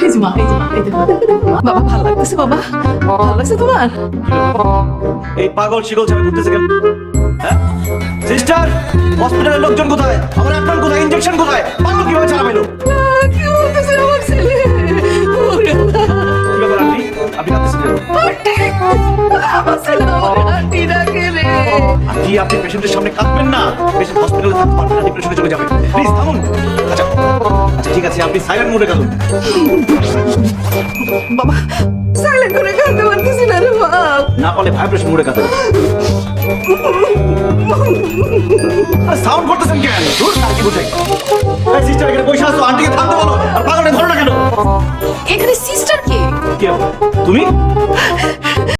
এই যে মা, এই যে মা, এই দেখো। বাবা ভালো লাগতেছে বাবা? ভালো লাগছে তোমার? এই পাগল শিকল ছাড়া ঘুরতেছে কেন? হ্যাঁ সিস্টার, হসপিটালের লোকজন কোথায়? আমার অ্যাপ্রন কোথায়? ইনজেকশন কোথায়? পাগল কিভাবে ছাড়া পেলো? কি বলতেছে আমার ছেলে? ওরে আল্লাহ। কি ব্যাপার আন্টি? আপনি কাঁদতেছেন কেন? আমার ছেলে আমার আন্টি ডাকে রে। আন্টি, আপনি পেশেন্টের সামনে কাঁদবেন না। পেশেন্ট হসপিটালে থাকতে পারবেন না, ডিপ্রেশনে চলে যাবে। প্লিজ থামুন। আচ্ছা আচ্ছা ঠিক আছে, আপনি সাইলেন্ট মোডে কাঁদুন। বাবা সাইলেন্ট করে কাঁদতে পারতেছি না রে বাপ। না পারলে ভাইব্রেশন মোডে কাঁদুন। সাউন্ড করতেছেন কেন? দূর কাকি বুঝাই। এই সিস্টার এখানে বসে আছো, আন্টিকে থামতে বলো। আর পাগলটা ধরো না কেন? এখানে সিস্টার কে? কে? তুমি?